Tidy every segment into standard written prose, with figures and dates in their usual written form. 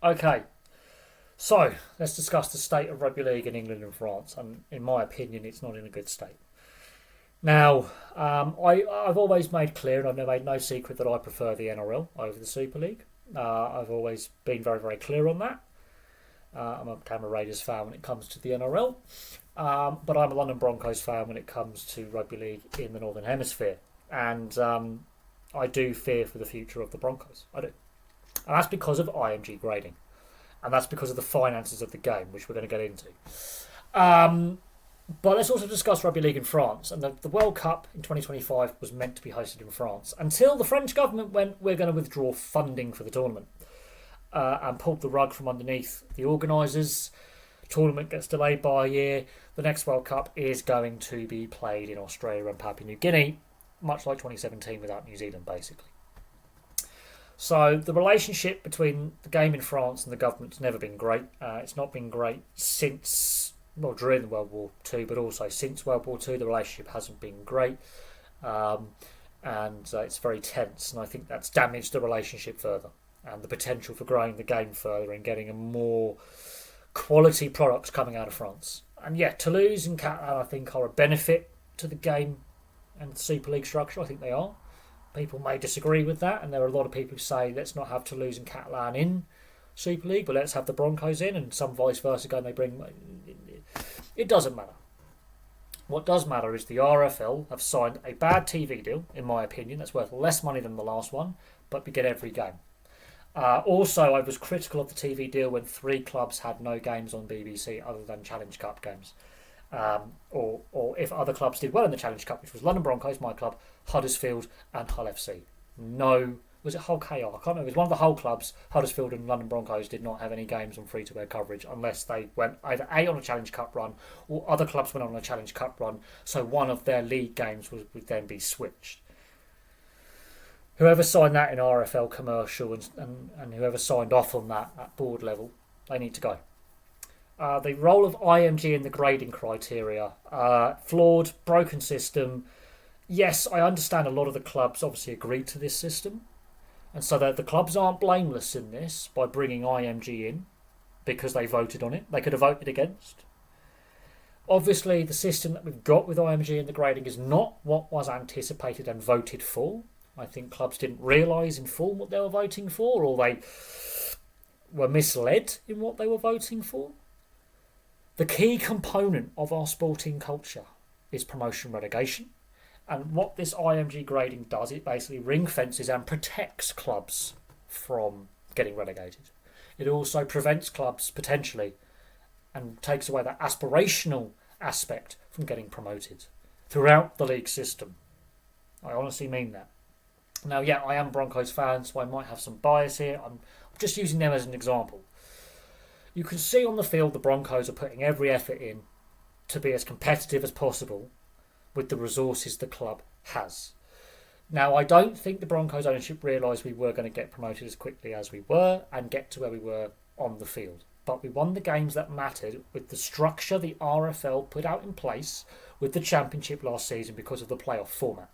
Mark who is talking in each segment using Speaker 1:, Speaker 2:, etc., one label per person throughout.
Speaker 1: Okay, so let's discuss the state of rugby league in England and France. And in my opinion, it's not in a good state. Now, I've always made clear, and I've made no secret that I prefer the NRL over the Super League. I've always been very, very clear on that. I'm a Tampa Raiders fan when it comes to the NRL, but I'm a London Broncos fan when it comes to rugby league in the Northern Hemisphere. And I do fear for the future of the Broncos. I do. And that's because of IMG grading. And that's because of the finances of the game, which we're going to get into. But let's also discuss rugby league in France. And the World Cup in 2025 was meant to be hosted in France until the French government went, we're going to withdraw funding for the tournament, and pulled the rug from underneath the organisers. Tournament gets delayed by a year. The next World Cup is going to be played in Australia and Papua New Guinea, much like 2017 without New Zealand, basically. So the relationship between the game in France and the government's never been great. It's not been great since, well, during World War Two, but also since World War Two, the relationship hasn't been great. And it's very tense, and I think that's damaged the relationship further and the potential for growing the game further and getting a more quality products coming out of France. And yeah, Toulouse and Catalan, I think, are a benefit to the game and the Super League structure. I think they are. People may disagree with that, and there are a lot of people who say let's not have Toulouse and Catalan in Super League, but let's have the Broncos in, and some vice versa go and they bring. It doesn't matter. What does matter is the RFL have signed a bad TV deal, in my opinion, that's worth less money than the last one, but we get every game. Also, I was critical of the TV deal when 3 clubs had no games on BBC other than Challenge Cup games. Or if other clubs did well in the Challenge Cup, which was London Broncos, my club, Huddersfield and Hull FC. No, was it Hull KR? I can't remember. It was one of the Hull clubs, Huddersfield and London Broncos, did not have any games on free-to-air coverage unless they went either A, on a Challenge Cup run, or other clubs went on a Challenge Cup run, so one of their league games would then be switched. Whoever signed that in RFL commercial and whoever signed off on that at board level, they need to go. The role of IMG in the grading criteria, flawed, broken system. Yes, I understand a lot of the clubs obviously agreed to this system, and so that the clubs aren't blameless in this by bringing IMG in because they voted on it. They could have voted against. Obviously, the system that we've got with IMG in the grading is not what was anticipated and voted for. I think clubs didn't realise in full what they were voting for, or they were misled in what they were voting for. The key component of our sporting culture is promotion relegation. And what this IMG grading does, it basically ring fences and protects clubs from getting relegated. It also prevents clubs, potentially, and takes away that aspirational aspect from getting promoted throughout the league system. I honestly mean that. Now, yeah, I am Broncos fan, so I might have some bias here. I'm just using them as an example. You can see on the field the Broncos are putting every effort in to be as competitive as possible with the resources the club has. Now, I don't think the Broncos ownership realised we were going to get promoted as quickly as we were and get to where we were on the field. But we won the games that mattered with the structure the RFL put out in place with the Championship last season because of the playoff format.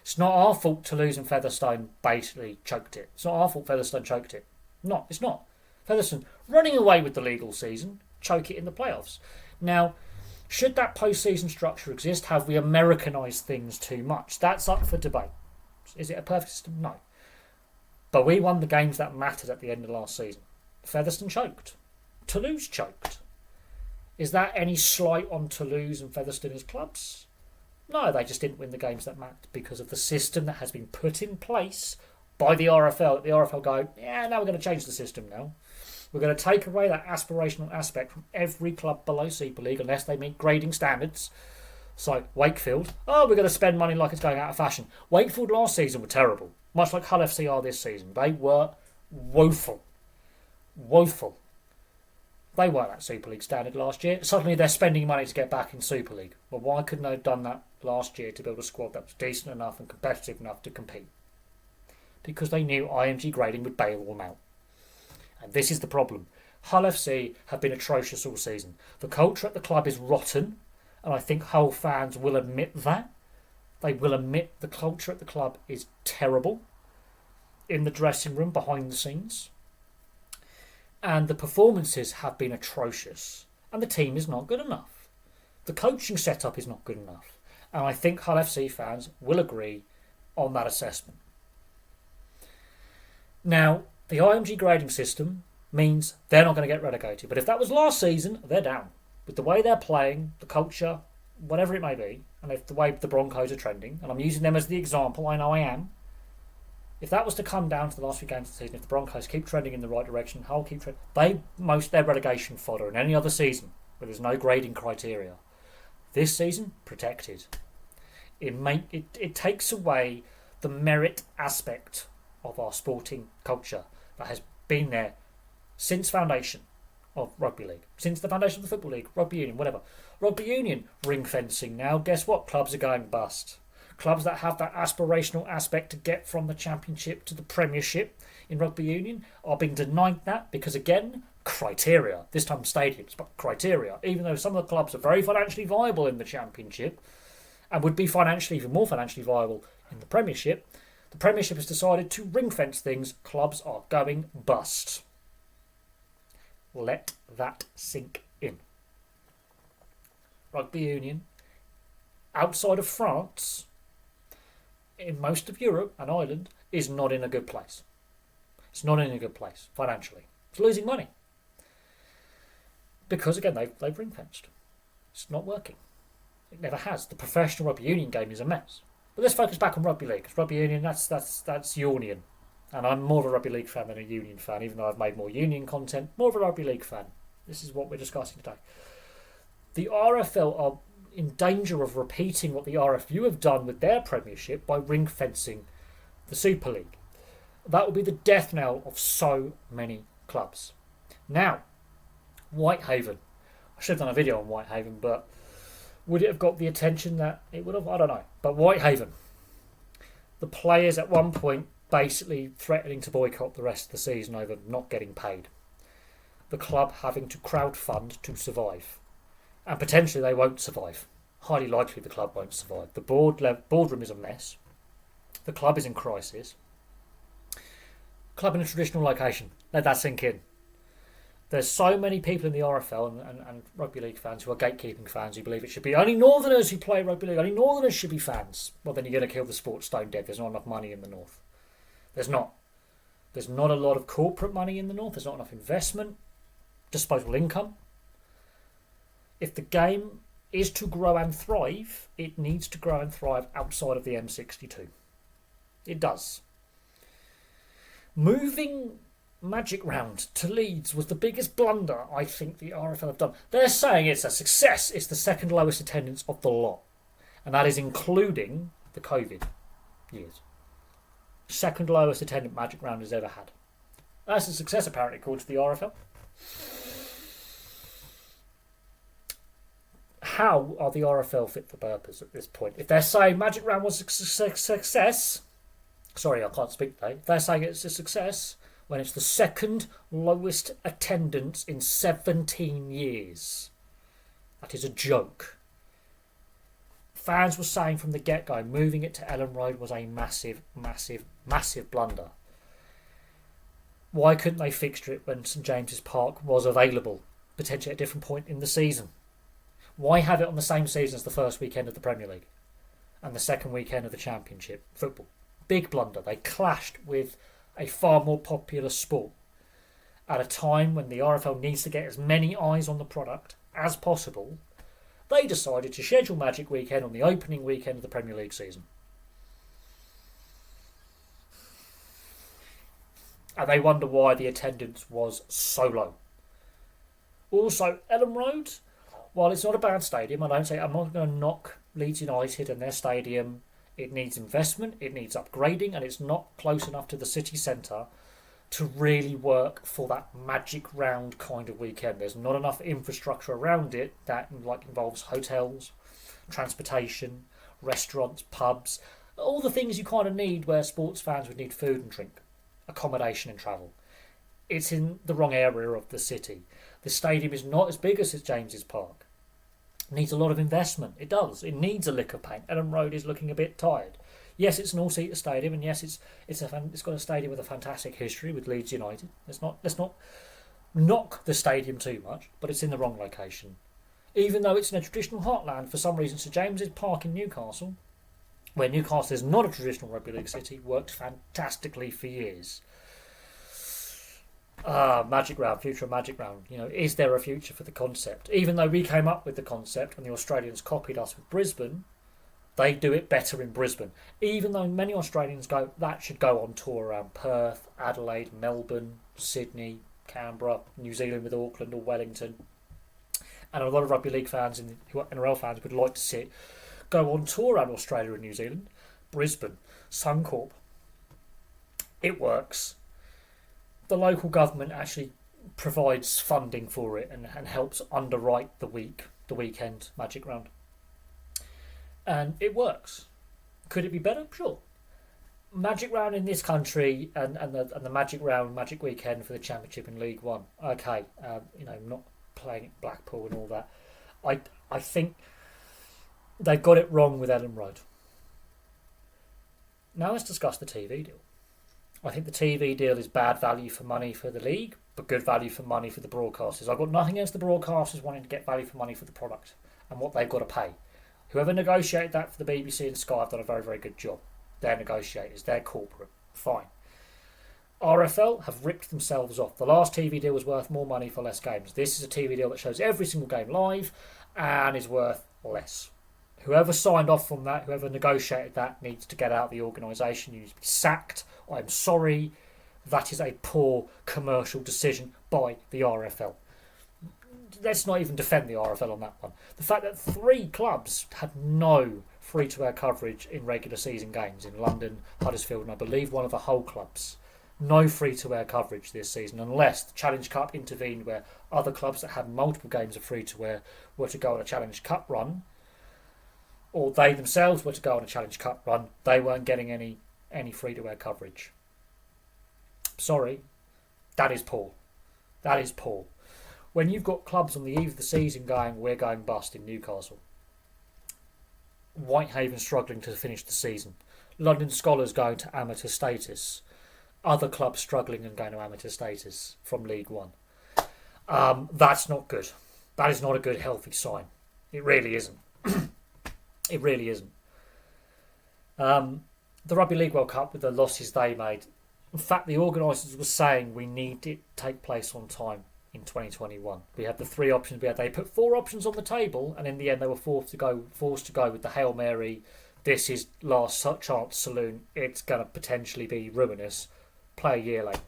Speaker 1: It's not our fault Toulouse and Featherstone basically choked it. It's not our fault Featherstone choked it. No, it's not. Featherstone running away with the legal season, choke it in the playoffs. Now, should that post-season structure exist? Have we Americanised things too much? That's up for debate. Is it a perfect system? No. But we won the games that mattered at the end of last season. Featherstone choked. Toulouse choked. Is that any slight on Toulouse and Featherstone as clubs? No, they just didn't win the games that mattered because of the system that has been put in place by the RFL. The RFL go, yeah, now we're going to change the system now. We're going to take away that aspirational aspect from every club below Super League unless they meet grading standards. So, Wakefield, we're going to spend money like it's going out of fashion. Wakefield last season were terrible, much like Hull FC are this season. They were woeful. Woeful. They weren't at Super League standard last year. Suddenly they're spending money to get back in Super League. Well, why couldn't they have done that last year to build a squad that was decent enough and competitive enough to compete? Because they knew IMG grading would bail them out. And this is the problem. Hull FC have been atrocious all season. The culture at the club is rotten, and I think Hull fans will admit that. They will admit the culture at the club is terrible in the dressing room, behind the scenes. And the performances have been atrocious. And the team is not good enough. The coaching setup is not good enough. And I think Hull FC fans will agree on that assessment. Now, the IMG grading system means they're not going to get relegated. But if that was last season, they're down. With the way they're playing, the culture, whatever it may be, and if the way the Broncos are trending, and I'm using them as the example, I know I am. If that was to come down to the last few games of the season, if the Broncos keep trending in the right direction, Hull keep trending, they're relegation fodder in any other season where there's no grading criteria. This season, protected. It takes away the merit aspect of our sporting culture that has been there since foundation of Rugby League, since the foundation of the Football League, Rugby Union, whatever. Rugby Union, ring fencing now. Guess what? Clubs are going bust. Clubs that have that aspirational aspect to get from the Championship to the Premiership in Rugby Union are being denied that because, again, criteria. This time stadiums, but criteria. Even though some of the clubs are very financially viable in the Championship and would be even more financially viable in the Premiership has decided to ring fence things. Clubs are going bust. Let that sink in. Rugby Union, outside of France, in most of Europe and Ireland, is not in a good place. It's not in a good place financially. It's losing money. Because, again, they've ring-fenced. It's not working. It never has. The professional Rugby Union game is a mess. But let's focus back on Rugby League. Because Rugby Union, that's Union. And I'm more of a Rugby League fan than a Union fan, even though I've made more Union content. More of a Rugby League fan. This is what we're discussing today. The RFL are in danger of repeating what the RFU have done with their Premiership by ring-fencing the Super League. That will be the death knell of so many clubs. Now, Whitehaven. I should have done a video on Whitehaven, but would it have got the attention that it would have? I don't know. But Whitehaven. The players at one point basically threatening to boycott the rest of the season over not getting paid. The club having to crowdfund to survive. And potentially they won't survive. Highly likely the club won't survive. The boardroom is a mess. The club is in crisis. Club in a traditional location. Let that sink in. There's so many people in the RFL and Rugby League fans who are gatekeeping fans who believe it should be only Northerners who play Rugby League. Only Northerners should be fans. Well, then you're going to kill the sport stone dead. There's not enough money in the North. There's not. There's not a lot of corporate money in the North. There's not enough investment, disposable income. If the game is to grow and thrive, it needs to grow and thrive outside of the M62. It does. Moving Magic Round to Leeds was the biggest blunder I think the RFL have done. They're saying it's a success. It's the second lowest attendance of the lot. And that is including the COVID years. Second lowest attendant Magic Round has ever had. That's a success apparently according to the RFL. How are the RFL fit for purpose at this point? If they're saying Magic Round was a success, sorry, I can't speak today. If they're saying it's a success when it's the second lowest attendance in 17 years, that is a joke. Fans were saying from the get-go, moving it to Ellen Road was a massive, massive, massive blunder. Why couldn't they fixture it when St James's Park was available, potentially at a different point in the season? Why have it on the same season as the first weekend of the Premier League and the second weekend of the Championship football? Big blunder. They clashed with a far more popular sport at a time when the RFL needs to get as many eyes on the product as possible. They decided to schedule Magic Weekend on the opening weekend of the Premier League season. And they wonder why the attendance was so low. Also, Ellen Road, while it's not a bad stadium, I'm not going to knock Leeds United and their stadium. It needs investment, it needs upgrading, and it's not close enough to the city centre to really work for that Magic Round kind of weekend. There's not enough infrastructure around it that involves hotels, transportation, restaurants, pubs, all the things you kind of need where sports fans would need food and drink, accommodation and travel. It's in the wrong area of the city. The stadium is not as big as St James's Park. It needs a lot of investment. It does. It needs a lick of paint. Ellen Road is looking a bit tired. Yes, it's an all-seater stadium, and yes, it's got a stadium with a fantastic history with Leeds United. Let's not knock the stadium too much, but it's in the wrong location. Even though it's in a traditional heartland, for some reason St James's Park in Newcastle, where Newcastle is not a traditional rugby league city, worked fantastically for years. Magic Round, future of Magic Round. Is there a future for the concept? Even though we came up with the concept and the Australians copied us with Brisbane, they do it better in Brisbane. Even though many Australians go, that should go on tour around Perth, Adelaide, Melbourne, Sydney, Canberra, New Zealand with Auckland or Wellington. And a lot of rugby league fans and NRL fans would like to see it go on tour around Australia and New Zealand. Brisbane, Suncorp. It works. The local government actually provides funding for it and helps underwrite the weekend Magic Round. And it works. Could it be better? Sure. Magic Round in this country and the Magic Round, Magic Weekend for the Championship in League One. Okay, not playing at Blackpool and all that. I think they got it wrong with Ellen Road. Now let's discuss the TV deal. I think the TV deal is bad value for money for the league, but good value for money for the broadcasters. I've got nothing against the broadcasters wanting to get value for money for the product and what they've got to pay. Whoever negotiated that for the BBC and Sky have done a very, very good job. They're negotiators, they're corporate. Fine. RFL have ripped themselves off. The last TV deal was worth more money for less games. This is a TV deal that shows every single game live and is worth less. Whoever signed off on that, whoever negotiated that, needs to get out of the organisation. You need to be sacked. I'm sorry. That is a poor commercial decision by the RFL. Let's not even defend the RFL on that one. The fact that 3 clubs had no free-to-air coverage in regular season games in London, Huddersfield, and I believe one of the Hull clubs. No free-to-air coverage this season, unless the Challenge Cup intervened where other clubs that had multiple games of free-to-air were to go on a Challenge Cup run, or they themselves were to go on a Challenge Cup run. They weren't getting any free-to-air coverage. Sorry, that is poor. That is poor. When you've got clubs on the eve of the season going, we're going bust in Newcastle. Whitehaven struggling to finish the season. London Scholars going to amateur status. Other clubs struggling and going to amateur status from League One. That's not good. That is not a good, healthy sign. It really isn't. It really isn't. The Rugby League World Cup, with the losses they made, in fact, the organisers were saying we need it to take place on time in 2021. We had the 3 options. They put 4 options on the table, and in the end they were forced to go with the Hail Mary. This is last chance saloon. It's going to potentially be ruinous. Play a year late.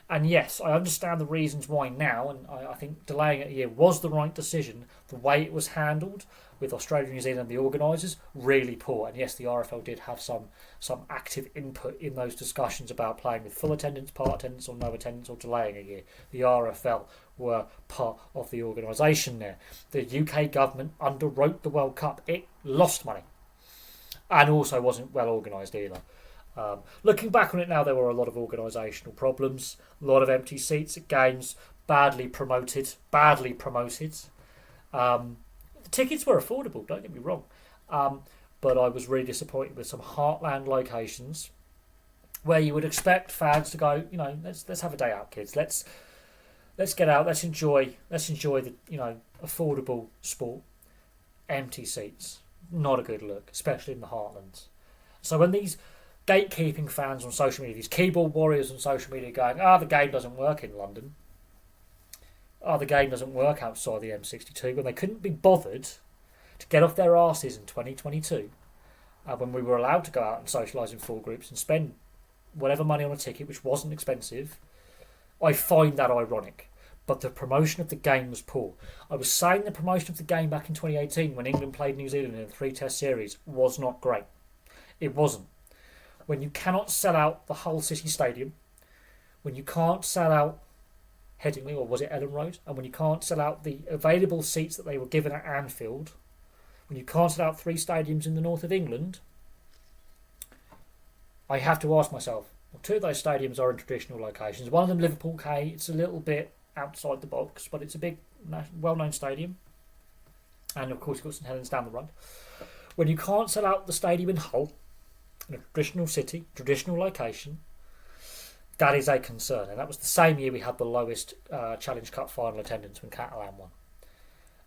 Speaker 1: And yes, I understand the reasons why now, and I think delaying it a year was the right decision. The way it was handled with Australia and New Zealand, the organisers, really poor. And yes, the RFL did have some active input in those discussions about playing with full attendance, part attendance or no attendance, or delaying a year. The RFL were part of the organisation there. The UK government underwrote the World Cup. It lost money and also wasn't well organised either. Looking back on it now, there were a lot of organisational problems, a lot of empty seats at games, badly promoted. The tickets were affordable, don't get me wrong, but I was really disappointed with some heartland locations where you would expect fans to go, let's have a day out, kids. Let's get out. Let's enjoy the affordable sport. Empty seats, not a good look, especially in the heartlands. So when these gatekeeping fans on social media, these keyboard warriors on social media going, the game doesn't work in London. The game doesn't work outside the M62, when they couldn't be bothered to get off their arses in 2022, when we were allowed to go out and socialise in full groups and spend whatever money on a ticket, which wasn't expensive. I find that ironic. But the promotion of the game was poor. I was saying the promotion of the game back in 2018 when England played New Zealand in a 3-test series was not great. It wasn't. When you cannot sell out the Hull City Stadium, when you can't sell out Headingley, or was it Ellen Road, and when you can't sell out the available seats that they were given at Anfield, when you can't sell out 3 stadiums in the north of England, I have to ask myself, 2 of those stadiums are in traditional locations. One of them, Liverpool K, it's a little bit outside the box, but it's a big, well-known stadium. And of course, you've got St Helens down the road. When you can't sell out the stadium in Hull, in a traditional city, traditional location, That is a concern, and that was the same year we had the lowest Challenge Cup final attendance when Catalan won.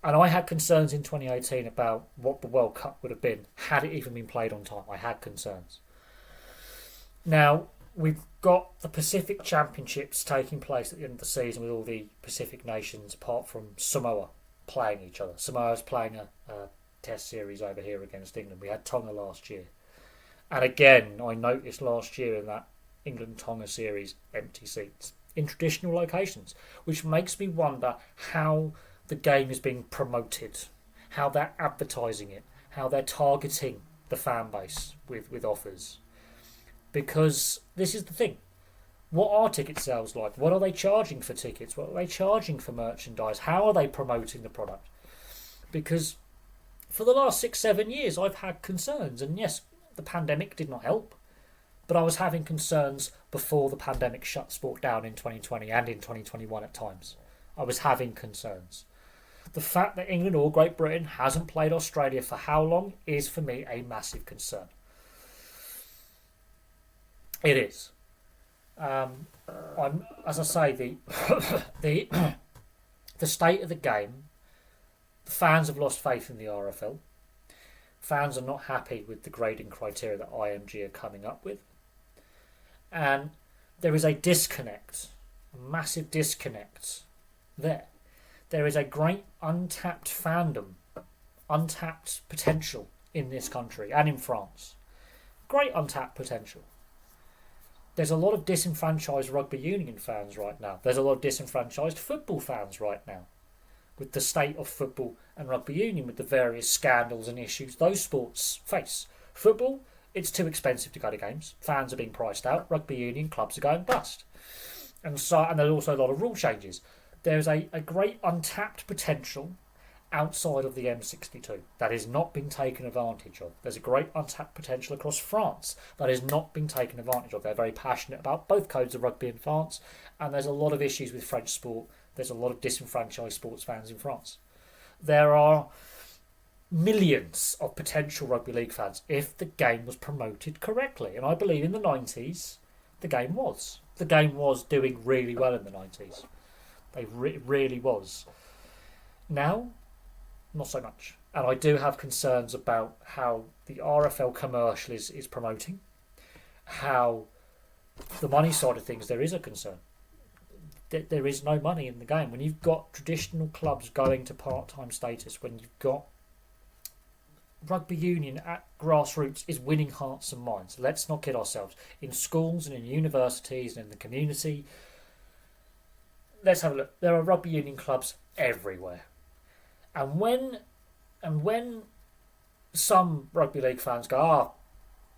Speaker 1: And I had concerns in 2018 about what the World Cup would have been had it even been played on time. I had concerns. Now, we've got the Pacific Championships taking place at the end of the season with all the Pacific nations, apart from Samoa, playing each other. Samoa's playing a test series over here against England. We had Tonga last year. And again, I noticed last year in that England-Tonga series, empty seats in traditional locations, which makes me wonder how the game is being promoted, how they're advertising it, how they're targeting the fan base with offers. Because this is the thing. What are ticket sales like? What are they charging for tickets? What are they charging for merchandise? How are they promoting the product? Because for the last 6-7 years, I've had concerns. And yes, the pandemic did not help. But I was having concerns before the pandemic shut sport down in 2020 and in 2021 at times. I was having concerns. The fact that England or Great Britain hasn't played Australia for how long is for me a massive concern. It is. As I say, the state of the game, the fans have lost faith in the RFL. Fans are not happy with the grading criteria that IMG are coming up with. And there is a disconnect, a massive disconnect there. There is a great untapped fandom, untapped potential in this country and in France. Great untapped potential. There's a lot of disenfranchised rugby union fans right now. There's a lot of disenfranchised football fans right now. With the state of football and rugby union, with the various scandals and issues those sports face. Football, it's too expensive to go to games. Fans are being priced out. Rugby union clubs are going bust. And there's also a lot of rule changes. There's a great untapped potential outside of the M62 that has not been taken advantage of. There's a great untapped potential across France that has not been taken advantage of. They're very passionate about both codes of rugby in France, and there's a lot of issues with French sport. There's a lot of disenfranchised sports fans in France. There are millions of potential rugby league fans if the game was promoted correctly, and I believe in the 90s the game was. The game was doing really well in the 90s. It really was. Now, not so much. And I do have concerns about how the RFL commercial is promoting, how the money side of things, there is a concern. There is no money in the game. When you've got traditional clubs going to part-time status, when you've got rugby union at grassroots is winning hearts and minds. Let's not kid ourselves. In schools and in universities and in the community, let's have a look. There are rugby union clubs everywhere. And when some rugby league fans go,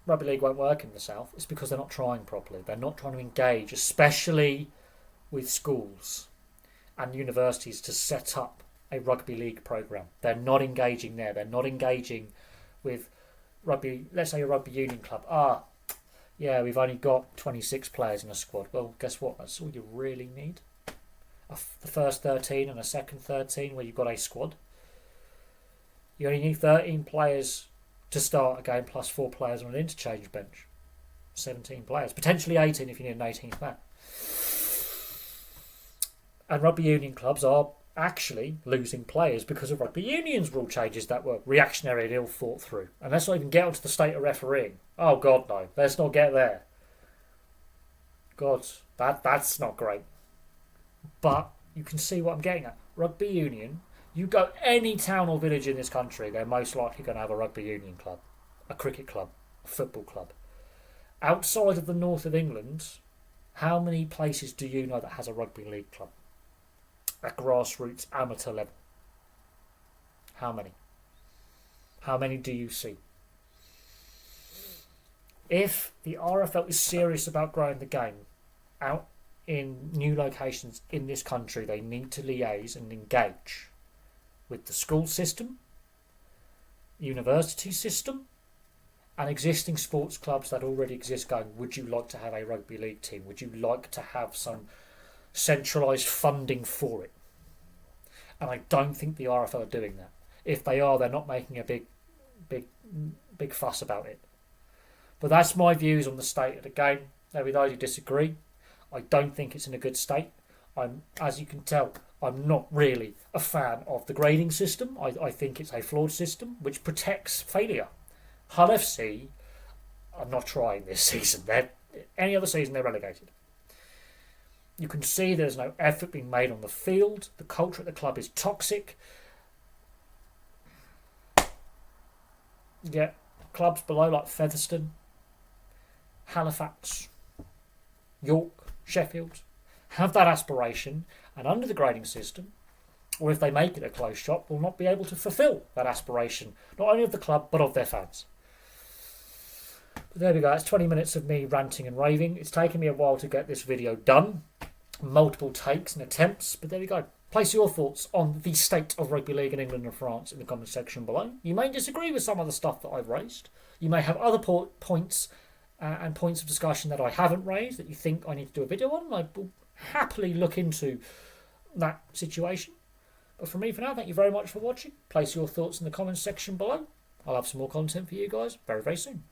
Speaker 1: rugby league won't work in the south, it's because they're not trying properly. They're not trying to engage, especially with schools and universities, to set up a rugby league program. They're not engaging there. They're not engaging with rugby. Let's say a rugby union club. Yeah, we've only got 26 players in a squad. Well, guess what? That's all you really need. The first 13 and a second 13 where you've got a squad. You only need 13 players to start a game plus 4 players on an interchange bench. 17 players. Potentially 18 if you need an 18th man. And rugby union clubs are actually losing players because of rugby union's rule changes that were reactionary and ill thought through. And let's not even get onto the state of refereeing. Oh God, no. Let's not get there. God, that's not great. But you can see what I'm getting at. Rugby union, you go any town or village in this country, they're most likely going to have a rugby union club, a cricket club, a football club. Outside of the north of England, how many places do you know that has a rugby league club? At grassroots amateur level. How many? How many do you see? If the RFL is serious about growing the game out in new locations in this country, they need to liaise and engage with the school system, university system, and existing sports clubs that already exist going, would you like to have a rugby league team? Would you like to have some centralised funding for it? And I don't think the RFL are doing that. If they are, they're not making a big fuss about it. But that's my views on the state of the game. Now, with those who disagree, I don't think it's in a good state. As you can tell, I'm not really a fan of the grading system. I think it's a flawed system which protects failure. Hull FC are not trying this season. Any other season, they're relegated. You can see there's no effort being made on the field. The culture at the club is toxic. Yeah, clubs below like Featherstone, Halifax, York, Sheffield have that aspiration, and under the grading system, or if they make it a closed shop, will not be able to fulfil that aspiration, not only of the club but of their fans. But there we go, it's 20 minutes of me ranting and raving. It's taken me a while to get this video done, multiple takes and attempts, but there we go. Place your thoughts on the state of rugby league in England and France in the comment section below. You may disagree with some of the stuff that I've raised. You may have other points and points of discussion that I haven't raised that you think I need to do a video on. I will happily look into that situation. But from me for now, thank you very much for watching. Place your thoughts in the comments section below. I'll have some more content for you guys very, very soon.